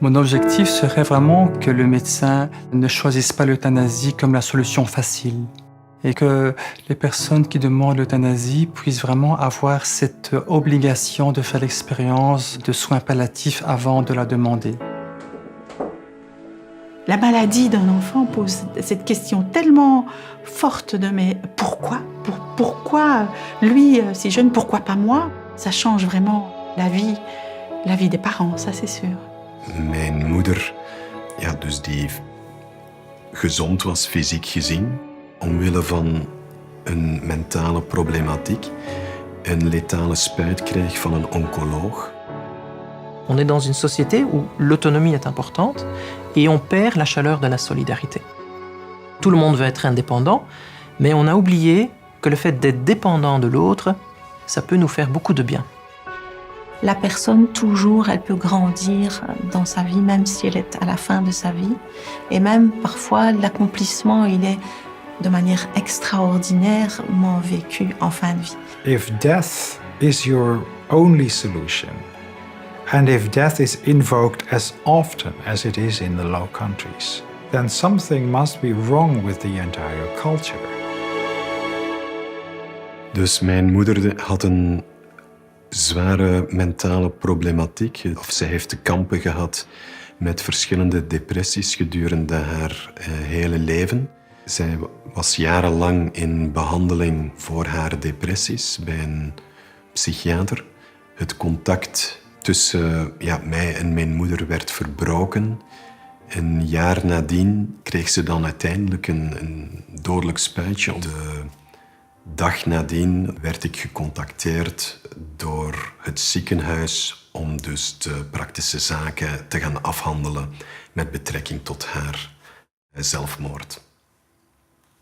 Mon objectif serait vraiment que le médecin ne choisisse pas l'euthanasie comme la solution facile et que les personnes qui demandent l'euthanasie puissent vraiment avoir cette obligation de faire l'expérience de soins palliatifs avant de la demander. La maladie d'un enfant pose cette question tellement forte de mais pourquoi ? Pourquoi lui si jeune, pourquoi pas moi ? Ça change vraiment la vie des parents, ça c'est sûr. Mijn moeder, ja, dus die gezond was fysiek gezien, omwille van een mentale problematiek, een letale spuit kreeg van een oncoloog. On est dans une société où l'autonomie est importante et on perd la chaleur de la solidarité. Tout le monde veut être indépendant, mais on a oublié que le fait d'être dépendant de l'autre, ça peut nous faire beaucoup de bien. La personne, toujours, elle peut grandir dans sa vie, même si elle est à la fin de sa vie. Et même, parfois, l'accomplissement, il est de manière extraordinairement vécu en fin de vie. If death is your only solution, and if death is invoked as often as it is in the Low Countries, then something must be wrong with the entire culture. Dus mijn moeder had een zware mentale problematiek. Of zij heeft te kampen gehad met verschillende depressies gedurende haar hele leven. Zij was jarenlang in behandeling voor haar depressies bij een psychiater. Het contact tussen mij en mijn moeder werd verbroken. Een jaar nadien kreeg ze dan uiteindelijk een dodelijk spuitje. De dag nadien werd ik gecontacteerd door het ziekenhuis om dus de praktische zaken te gaan afhandelen met betrekking tot haar zelfmoord.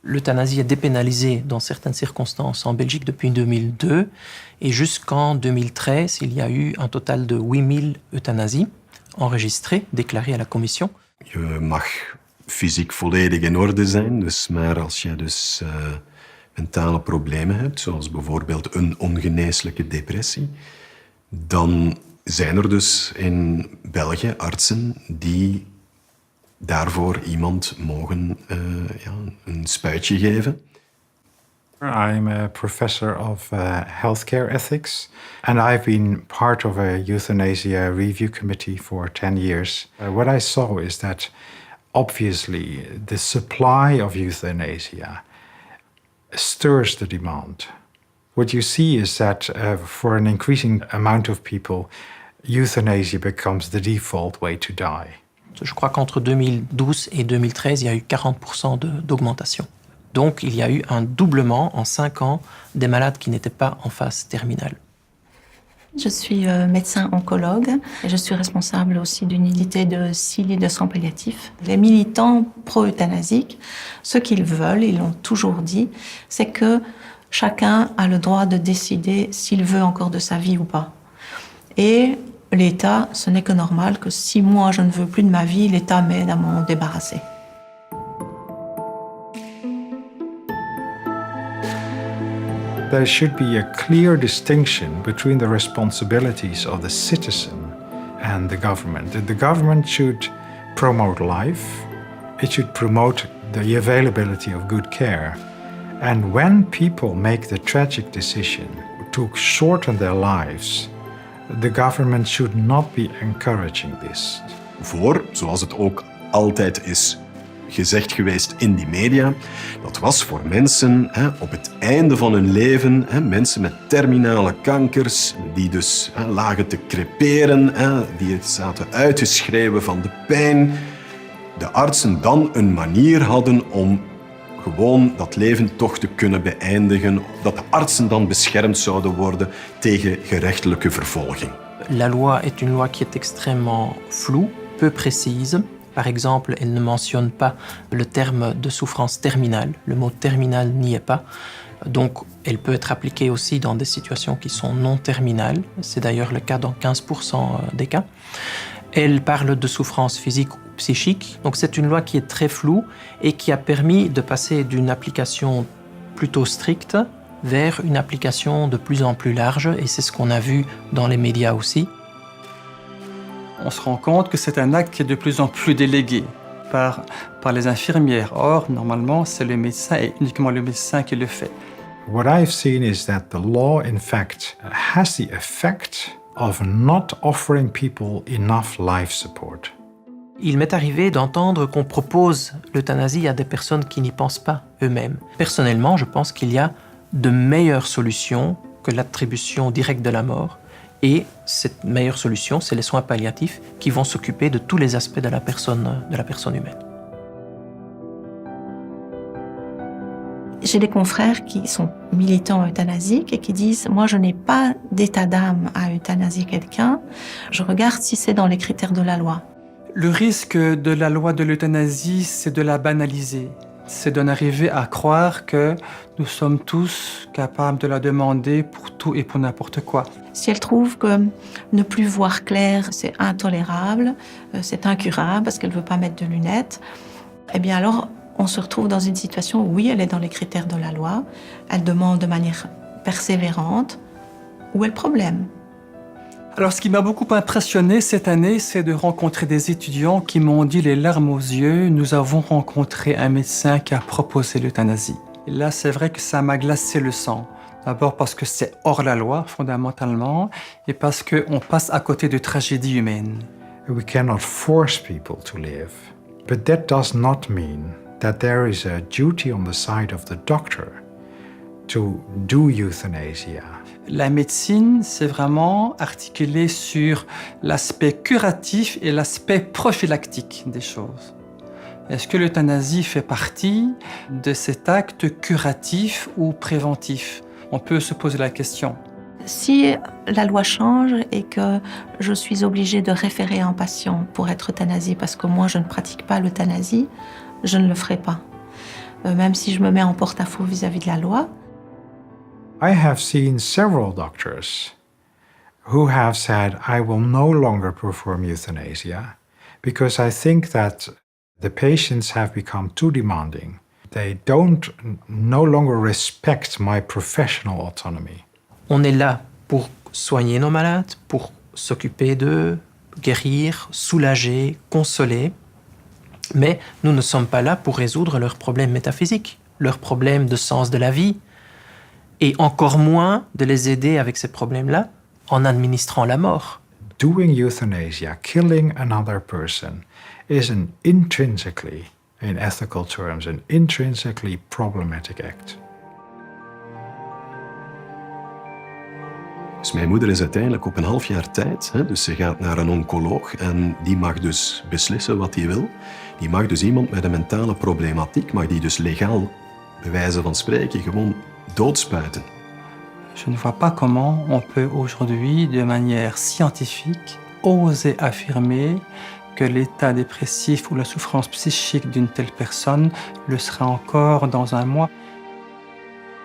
L'euthanasie est dépénalisée dans certaines circonstances en Belgique depuis 2002 et jusqu'en 2013, il y a eu un total de 8000 euthanasies enregistrées, déclarées à la commission. Je mag fysiek volledig in orde zijn, maar als je dus mentale problemen hebt, zoals bijvoorbeeld een ongeneeslijke depressie, dan zijn er dus in België artsen die daarvoor iemand mogen een spuitje geven. I'm a professor of healthcare ethics, and I've been part of a euthanasia review committee for 10 years. What I saw is that obviously the supply of euthanasia stirs the demand. What you see is that for an increasing amount of people, euthanasia becomes the default way to die. Je crois qu'entre 2012 et 2013, il y a eu 40% d'augmentation. Donc il y a eu un doublement en 5 ans des malades qui n'étaient pas en phase terminale. Je suis médecin oncologue et je suis responsable aussi d'une unité de 6 lits de soins palliatifs. Les militants pro-euthanasiques, ce qu'ils veulent, ils l'ont toujours dit, c'est que chacun a le droit de décider s'il veut encore de sa vie ou pas. Et l'État, ce n'est que normal que si moi je ne veux plus de ma vie, l'État m'aide à m'en débarrasser. There should be a clear distinction between the responsibilities of the citizen and the government. The government should promote life, it should promote the availability of good care. And when people make the tragic decision to shorten their lives, the government should not be encouraging this. Voor, zoals het ook altijd is gezegd geweest in die media, dat was voor mensen op het einde van hun leven, mensen met terminale kankers, die dus lagen te creperen, die het zaten uit te schreeuwen van de pijn, de artsen dan een manier hadden om gewoon dat leven toch te kunnen beëindigen, dat de artsen dan beschermd zouden worden tegen gerechtelijke vervolging. La loi est une loi qui est extrêmement floue, peu précise. Par exemple, elle ne mentionne pas le terme de souffrance terminale. Le mot terminal n'y est pas. Donc, elle peut être appliquée aussi dans des situations qui sont non terminales. C'est d'ailleurs le cas dans 15% des cas. Elle parle de souffrance physique ou psychique. Donc, c'est une loi qui est très floue et qui a permis de passer d'une application plutôt stricte vers une application de plus en plus large. Et c'est ce qu'on a vu dans les médias aussi. on se rend compte que c'est un acte qui est de plus en plus délégué par les infirmières. Or, normalement, c'est le médecin et uniquement le médecin qui le fait. What I've seen is that the law, in fact, has the effect of not offering people enough life support. Il m'est arrivé d'entendre qu'on propose l'euthanasie à des personnes qui n'y pensent pas eux-mêmes. Personnellement, je pense qu'il y a de meilleures solutions que l'attribution directe de la mort. Et cette meilleure solution, c'est les soins palliatifs qui vont s'occuper de tous les aspects de la personne humaine. J'ai des confrères qui sont militants euthanasiques et qui disent « Moi, je n'ai pas d'état d'âme à euthanasier quelqu'un. Je regarde si c'est dans les critères de la loi. » Le risque de la loi de l'euthanasie, c'est de la banaliser. C'est d'en arriver à croire que nous sommes tous capables de la demander pour tout et pour n'importe quoi. Si elle trouve que ne plus voir clair, c'est intolérable, c'est incurable parce qu'elle ne veut pas mettre de lunettes, eh bien alors on se retrouve dans une situation où oui, elle est dans les critères de la loi, elle demande de manière persévérante. Où est le problème ? Alors, ce qui m'a beaucoup impressionné cette année, c'est de rencontrer des étudiants qui m'ont dit les larmes aux yeux, nous avons rencontré un médecin qui a proposé l'euthanasie. Et là, c'est vrai que ça m'a glacé le sang. D'abord parce que c'est hors la loi, fondamentalement, et parce qu'on passe à côté de tragédies humaines. We cannot force people to live, but that does not mean that there is a duty on the side of the doctor to do euthanasia. La médecine, c'est vraiment articulé sur l'aspect curatif et l'aspect prophylactique des choses. Est-ce que l'euthanasie fait partie de cet acte curatif ou préventif ? On peut se poser la question. Si la loi change et que je suis obligée de référer un patient pour être euthanasié parce que moi je ne pratique pas l'euthanasie, je ne le ferai pas. Même si je me mets en porte-à-faux vis-à-vis de la loi. I have seen several doctors who have said, I will no longer perform euthanasia because I think that the patients have become too demanding. They don't no longer respect my professional autonomy. On est là pour soigner nos malades, pour s'occuper d'eux, guérir, soulager, consoler. Mais nous ne sommes pas là pour résoudre leurs problèmes métaphysiques, leurs problèmes de sens de la vie, et encore moins de les aider avec ces problèmes-là en administrant la mort. Doing euthanasia, killing another person, is an intrinsically, in ethical terms, an intrinsically problematic act. Dus mijn moeder is uiteindelijk op een half jaar tijd, dus ze gaat naar een oncoloog en die mag dus beslissen wat hij wil. Die mag dus iemand met een mentale problematiek, mag die dus legaal, bij wijze van spreken, gewoon doodspuiten. Je ne vois pas comment on peut aujourd'hui, de manière scientifique, oser affirmer que l'état dépressif ou la souffrance psychique d'une telle personne le sera encore dans un mois.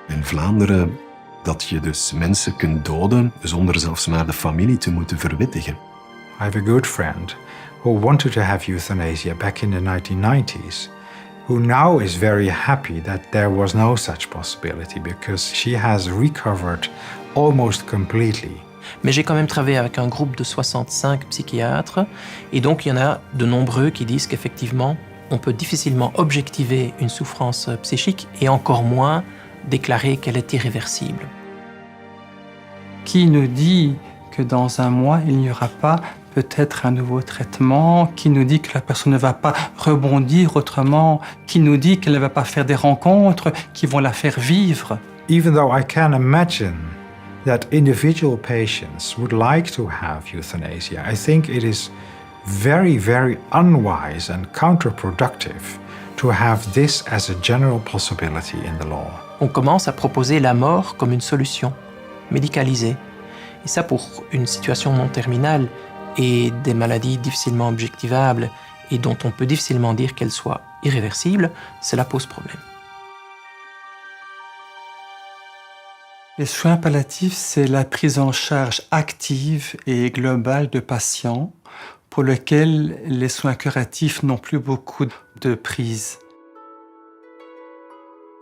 In Vlaanderen dat je dus mensen kunt doden zonder zelfs maar de familie te moeten verwittigen. I have a good friend who wanted to have euthanasia back in the 1990s, who now is very happy that there was no such possibility because she has recovered almost completely. Mais j'ai quand même travaillé avec un groupe de 65 psychiatres, et donc il y en a de nombreux qui disent qu'effectivement, on peut difficilement objectiver une souffrance psychique et encore moins déclarer qu'elle est irréversible. Qui nous dit que dans un mois, il n'y aura pas peut-être un nouveau traitement? Qui nous dit que la personne ne va pas rebondir autrement? Qui nous dit qu'elle ne va pas faire des rencontres qui vont la faire vivre? Even though I can imagine that individual patients would like to have euthanasia, I think it is very, very unwise and counterproductive to have this as a general possibility in the law. On commence à proposer la mort comme une solution médicalisée. Et ça, pour une situation non terminale et des maladies difficilement objectivables et dont on peut difficilement dire qu'elles soient irréversibles, cela pose problème. Les soins palliatifs, c'est la prise en charge active et globale de patients pour lesquels les soins curatifs n'ont plus beaucoup de prise.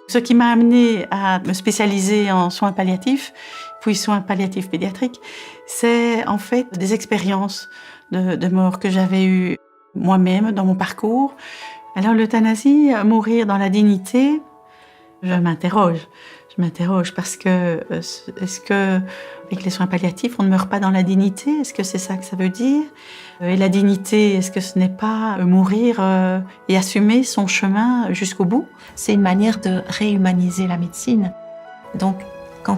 Ce qui m'a amenée à me spécialiser en soins palliatifs, puis soins palliatifs pédiatriques, c'est en fait des expériences de mort que j'avais eues moi-même dans mon parcours. Alors l'euthanasie, mourir dans la dignité, je m'interroge parce que est-ce que avec les soins palliatifs, on ne meurt pas dans la dignité? Est-ce que c'est ça que ça veut dire? Et la dignité, est-ce que ce n'est pas mourir et assumer son chemin jusqu'au bout? C'est une manière de réhumaniser la médecine. Donc,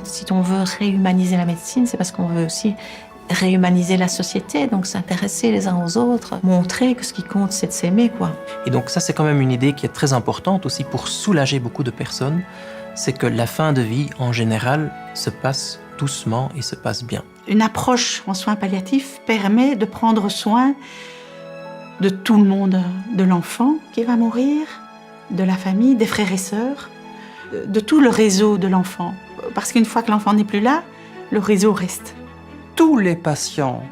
si on veut réhumaniser la médecine, c'est parce qu'on veut aussi réhumaniser la société, donc s'intéresser les uns aux autres, montrer que ce qui compte, c'est de s'aimer, quoi. Et donc ça, c'est quand même une idée qui est très importante aussi pour soulager beaucoup de personnes, c'est que la fin de vie, en général, se passe doucement et se passe bien. Une approche en soins palliatifs permet de prendre soin de tout le monde, de l'enfant qui va mourir, de la famille, des frères et sœurs, de tout le réseau de l'enfant. Parce qu'une fois que l'enfant n'est plus là, le réseau reste. Tous les patients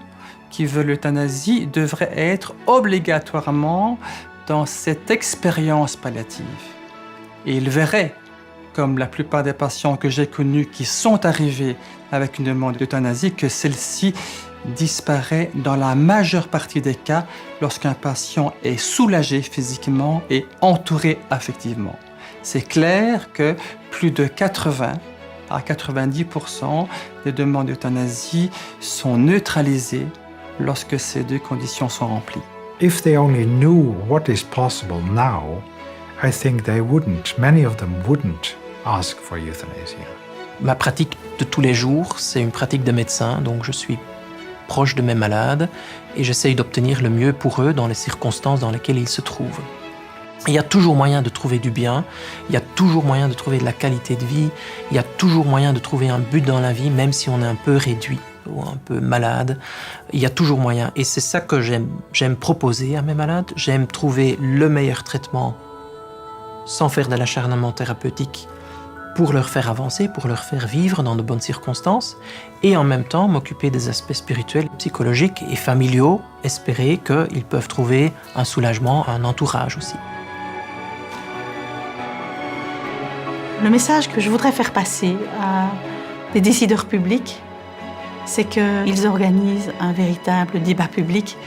qui veulent l'euthanasie devraient être obligatoirement dans cette expérience palliative. Et ils verraient, comme la plupart des patients que j'ai connus qui sont arrivés avec une demande d'euthanasie, que celle-ci disparaît dans la majeure partie des cas lorsqu'un patient est soulagé physiquement et entouré affectivement. C'est clair que plus de 80 à 90% des demandes d'euthanasie sont neutralisées lorsque ces deux conditions sont remplies. If they only knew what is possible now, I think many of them wouldn't ask for euthanasia. Ma pratique de tous les jours, c'est une pratique de médecin, donc je suis proche de mes malades et j'essaye d'obtenir le mieux pour eux dans les circonstances dans lesquelles ils se trouvent. Il y a toujours moyen de trouver du bien, il y a toujours moyen de trouver de la qualité de vie, il y a toujours moyen de trouver un but dans la vie, même si on est un peu réduit ou un peu malade. Il y a toujours moyen. Et c'est ça que j'aime proposer à mes malades. J'aime trouver le meilleur traitement sans faire de l'acharnement thérapeutique pour leur faire avancer, pour leur faire vivre dans de bonnes circonstances et en même temps m'occuper des aspects spirituels, psychologiques et familiaux, espérer qu'ils peuvent trouver un soulagement, un entourage aussi. Le message que je voudrais faire passer à les décideurs publics, c'est qu'ils organisent un véritable débat public,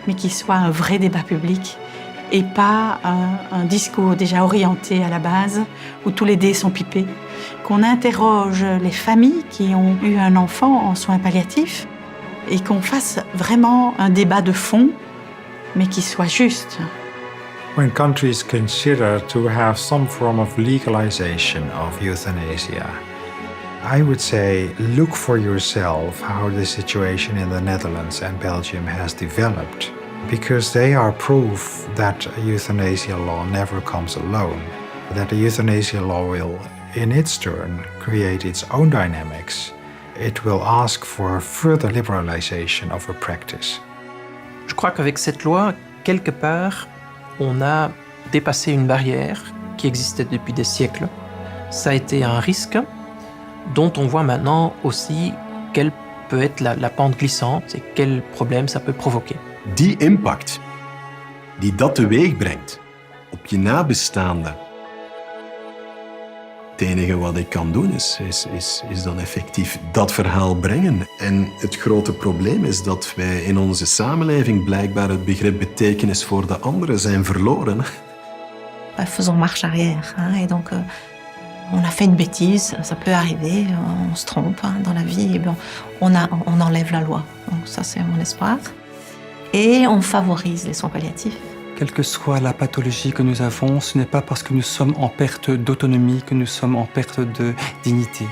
mais qu'il soit un vrai débat public et pas un discours déjà orienté à la base, où tous les dés sont pipés. Qu'on interroge les familles qui ont eu un enfant en soins palliatifs et qu'on fasse vraiment un débat de fond, mais qui soit juste. When countries consider to have some form of legalization of euthanasia, I would say look for yourself how the situation in the Netherlands and Belgium has developed, because they are proof that a euthanasia law never comes alone, that a euthanasia law will, in its turn, create its own dynamics. It will ask for further liberalization of a practice. Je crois qu'avec cette loi, quelque part, on a dépassé une barrière qui existait depuis des siècles. Ça a été un risque dont on voit maintenant aussi quelle peut être la pente glissante et quels problèmes ça peut provoquer. Die impact die dat teweeg brengt op je nabestaanden. Het enige wat ik kan doen is dan effectief dat verhaal brengen. En het grote probleem is dat wij in onze samenleving blijkbaar het begrip betekenis voor de anderen zijn verloren. Faisons marche arrière. Et donc, on a fait une bêtise, ça peut arriver, on se trompe dans la vie, et bien, on enlève la loi. Donc ça, c'est mon espoir. Et on favorise les soins palliatifs. Quelle que soit la pathologie que nous avons, ce n'est pas parce que nous sommes en perte d'autonomie que nous sommes en perte de dignité.